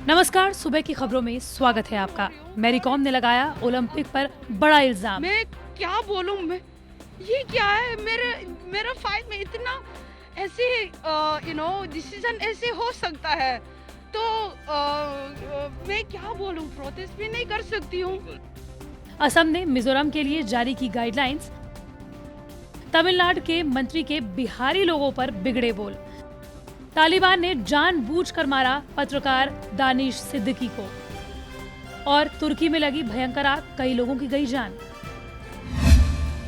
नमस्कार, सुबह की खबरों में स्वागत है आपका। मैरी कॉम ने लगाया ओलंपिक पर बड़ा इल्जाम। मैं क्या बोलूं मैं ये क्या है मेरे मेरा फाइल में इतना ऐसे डिसीजन ऐसे हो सकता है तो मैं क्या बोलूं प्रोटेस्ट भी नहीं कर सकती हूँ। असम ने मिजोरम के लिए जारी की गाइडलाइंस। तमिलनाडु के मंत्री के बिहारी लोगों पर बिगड़े बोल। तालिबान ने जानबूझकर मारा पत्रकार दानिश सिद्दीकी को। और तुर्की में लगी भयंकर आग, कई लोगों की गई जान।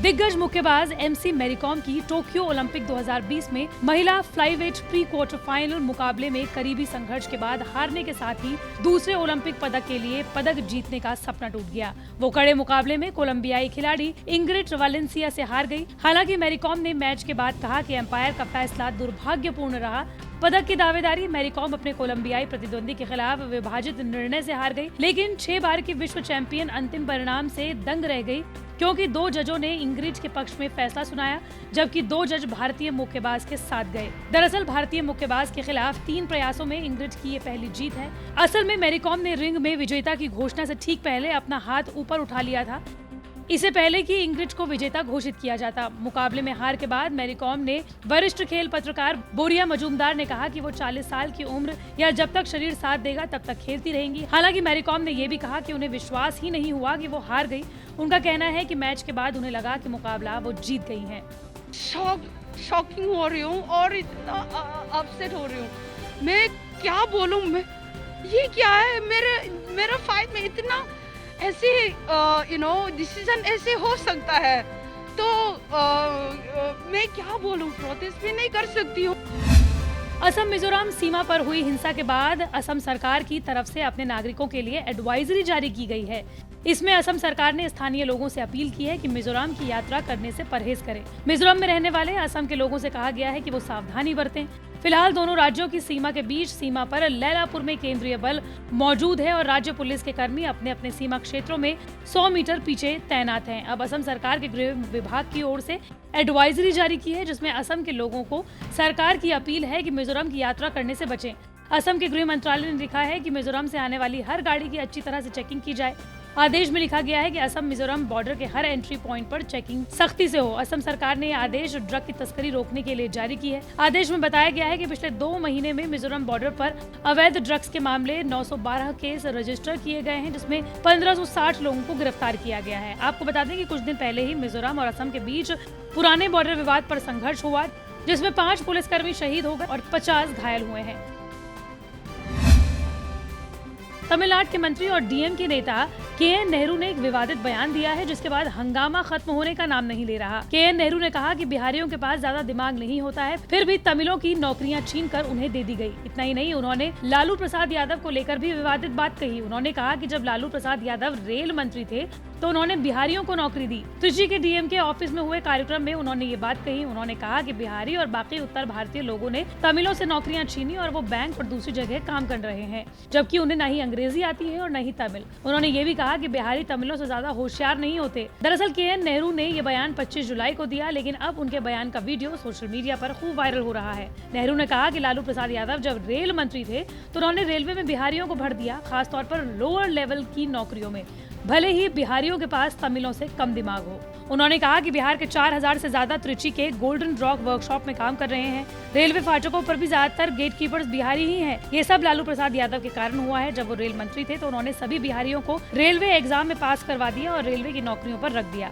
दिग्गज मुक्केबाज एमसी मैरी कॉम की टोक्यो ओलंपिक 2020 में महिला फ्लाईवेट प्री क्वार्टर फाइनल मुकाबले में करीबी संघर्ष के बाद हारने के साथ ही दूसरे ओलंपिक पदक के लिए पदक जीतने का सपना टूट गया। वो कड़े मुकाबले में कोलंबियाई खिलाड़ी इंग्रिड वालेंसिया से हार गई। हालांकि मैरी कॉम ने मैच के बाद कहा कि एम्पायर का फैसला दुर्भाग्यपूर्ण रहा। पदक की दावेदारी मैरी कॉम अपने कोलंबियाई प्रतिद्वंदी के खिलाफ विभाजित निर्णय से हार गई, लेकिन 6 बार की विश्व चैंपियन अंतिम परिणाम से दंग रह गई, क्योंकि 2 जजों ने इंग्रिड के पक्ष में फैसला सुनाया, जबकि 2 जज भारतीय मुक्केबाज के साथ गए। दरअसल भारतीय मुक्केबाज के खिलाफ 3 प्रयासों में इंग्रिड की ये पहली जीत है। असल में मैरी कॉम ने रिंग में विजेता की घोषणा से ठीक पहले अपना हाथ ऊपर उठा लिया था, इससे पहले कि इंग्रिड को विजेता घोषित किया जाता। मुकाबले में हार के बाद मैरी कॉम ने वरिष्ठ खेल पत्रकार बोरिया मजूमदार ने कहा कि वो 40 साल की उम्र या जब तक शरीर साथ देगा तब तक खेलती रहेंगी। हालांकि मैरी कॉम ने ये भी कहा कि उन्हें विश्वास ही नहीं हुआ कि वो हार गई। उनका कहना है कि मैच के बाद उन्हें लगा कि मुकाबला वो जीत गई हैं। शॉकिंग हो रही हूँ और इतना अपसेट हो रही हूँ। मैं क्या बोलूँ मैं ये क्या है मेरा फाइल में इतना ऐसे डिसीजन ऐसे हो सकता है तो मैं क्या बोलूं प्रोटेस्ट भी नहीं कर सकती हूँ। असम मिजोरम सीमा पर हुई हिंसा के बाद असम सरकार की तरफ से अपने नागरिकों के लिए एडवाइजरी जारी की गई है। इसमें असम सरकार ने स्थानीय लोगों से अपील की है कि मिजोरम की यात्रा करने से परहेज करें। मिजोरम में रहने वाले असम के लोगों से कहा गया है कि वो सावधानी बरतें। फिलहाल दोनों राज्यों की सीमा के बीच सीमा पर लैलापुर में केंद्रीय बल मौजूद है और राज्य पुलिस के कर्मी अपने अपने सीमा क्षेत्रों में 100 मीटर पीछे तैनात हैं। अब असम सरकार के गृह विभाग की ओर से एडवाइजरी जारी की है, जिसमें असम के लोगों को सरकार की अपील है कि मिजोरम की यात्रा करने से बचें। असम के गृह मंत्रालय ने लिखा है कि मिजोरम से आने वाली हर गाड़ी की अच्छी तरह से चेकिंग की जाए। आदेश में लिखा गया है कि असम मिजोरम बॉर्डर के हर एंट्री पॉइंट पर चेकिंग सख्ती से हो। असम सरकार ने यह आदेश ड्रग की तस्करी रोकने के लिए जारी की है। आदेश में बताया गया है कि पिछले 2 महीने में मिजोरम बॉर्डर पर अवैध ड्रग्स के मामले 912 केस रजिस्टर किए गए हैं, जिसमें 1560 लोगों को गिरफ्तार किया गया है। आपको बता दें कि कुछ दिन पहले ही मिजोरम और असम के बीच पुराने बॉर्डर विवाद पर संघर्ष हुआ, जिसमें 5 पुलिसकर्मी शहीद हो गए और 50 घायल हुए हैं। तमिलनाडु के मंत्री और डीएम के नेता केएन नेहरू ने एक विवादित बयान दिया है, जिसके बाद हंगामा खत्म होने का नाम नहीं ले रहा। केएन नेहरू ने कहा कि बिहारियों के पास ज्यादा दिमाग नहीं होता है, फिर भी तमिलों की नौकरियां छीनकर उन्हें दे दी गई। इतना ही नहीं, उन्होंने लालू प्रसाद यादव को लेकर भी विवादित बात कही। उन्होंने कहा कि जब लालू प्रसाद यादव रेल मंत्री थे तो उन्होंने बिहारियों को नौकरी दी। त्रिची के डीएम के ऑफिस में हुए कार्यक्रम में उन्होंने ये बात कही। उन्होंने कहा कि बिहारी और बाकी उत्तर भारतीय लोगों ने तमिलों से नौकरियां छीनी और वो बैंक और दूसरी जगह काम कर रहे हैं, जबकि उन्हें न ही अंग्रेजी आती है और न ही तमिल। उन्होंने ये भी कहा कि बिहारी तमिलों से ज्यादा होशियार नहीं होते। दरअसल केएन नेहरू ने ये बयान 25 जुलाई को दिया, लेकिन अब उनके बयान का वीडियो सोशल मीडिया पर खूब वायरल हो रहा है। नेहरू ने कहा कि लालू प्रसाद यादव जब रेल मंत्री थे तो उन्होंने रेलवे में बिहारियों को भर दिया, खासतौर पर लोअर लेवल की नौकरियों में, भले ही बिहारियों के पास तमिलों से कम दिमाग हो। उन्होंने कहा कि बिहार के 4000 से ज्यादा त्रिची के गोल्डन रॉक वर्कशॉप में काम कर रहे हैं। रेलवे फाटकों पर भी ज्यादातर गेटकीपर्स बिहारी ही हैं। ये सब लालू प्रसाद यादव के कारण हुआ है। जब वो रेल मंत्री थे तो उन्होंने सभी बिहारियों को रेलवे एग्जाम में पास करवा दिया और रेलवे की नौकरियों पर रख दिया।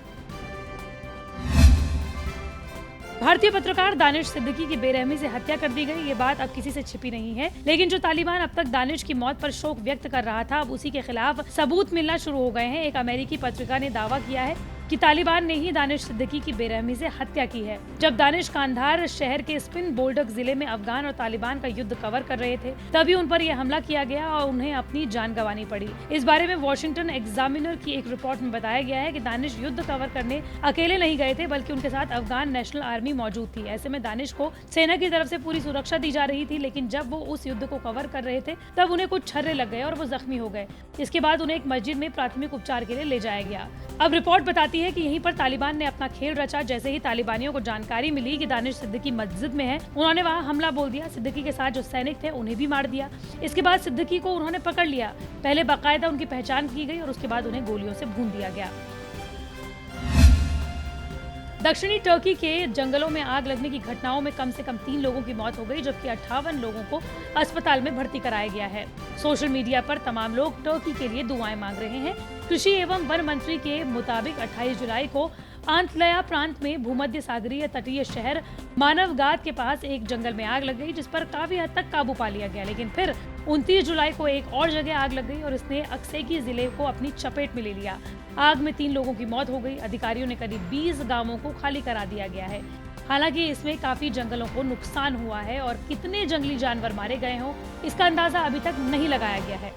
भारतीय पत्रकार दानिश सिद्दीकी की बेरहमी से हत्या कर दी गई। ये बात अब किसी से छिपी नहीं है, लेकिन जो तालिबान अब तक दानिश की मौत पर शोक व्यक्त कर रहा था, अब उसी के खिलाफ सबूत मिलना शुरू हो गए हैं। एक अमेरिकी पत्रिका ने दावा किया है कि तालिबान ने ही दानिश सिद्दीकी की बेरहमी से हत्या की है। जब दानिश कांधार शहर के स्पिन बोल्डक जिले में अफगान और तालिबान का युद्ध कवर कर रहे थे, तभी उन पर यह हमला किया गया और उन्हें अपनी जान गंवानी पड़ी। इस बारे में वॉशिंगटन एग्जामिनर की एक रिपोर्ट में बताया गया है कि दानिश युद्ध कवर करने अकेले नहीं गए थे, बल्कि उनके साथ अफगान नेशनल आर्मी मौजूद थी। ऐसे में दानिश को सेना की तरफ से पूरी सुरक्षा दी जा रही थी, लेकिन जब वो उस युद्ध को कवर कर रहे थे तब उन्हें कुछ छर्रे लग गए और वो जख्मी हो गए। इसके बाद उन्हें एक मस्जिद में प्राथमिक उपचार के लिए ले जाया गया। अब रिपोर्ट बताती बताती है कि यहीं पर तालिबान ने अपना खेल रचा। जैसे ही तालिबानियों को जानकारी मिली कि दानिश सिद्दीकी मस्जिद में है, उन्होंने वहां हमला बोल दिया। सिद्दीकी के साथ जो सैनिक थे उन्हें भी मार दिया। इसके बाद सिद्दीकी को उन्होंने पकड़ लिया। पहले बाकायदा उनकी पहचान की गई और उसके बाद उन्हें गोलियों से भून दिया गया। दक्षिणी टर्की के जंगलों में आग लगने की घटनाओं में कम से कम 3 लोगों की मौत हो गई, जबकि 58 लोगों को अस्पताल में भर्ती कराया गया है। सोशल मीडिया पर तमाम लोग टर्की के लिए दुआएं मांग रहे हैं। कृषि एवं वन मंत्री के मुताबिक 28 जुलाई को आंतलया प्रांत में भूमध्य सागरीय तटीय शहर मानवगाद के पास एक जंगल में आग लग गई, जिस पर काफी हद तक काबू पा लिया गया। लेकिन फिर 29 जुलाई को एक और जगह आग लग गई और इसने अक्सेकी जिले को अपनी चपेट में ले लिया। आग में 3 लोगों की मौत हो गई। अधिकारियों ने करीब 20 गांवों को खाली करा दिया गया है। हालांकि इसमें काफी जंगलों को नुकसान हुआ है और कितने जंगली जानवर मारे गए हों, इसका अंदाजा अभी तक नहीं लगाया गया है।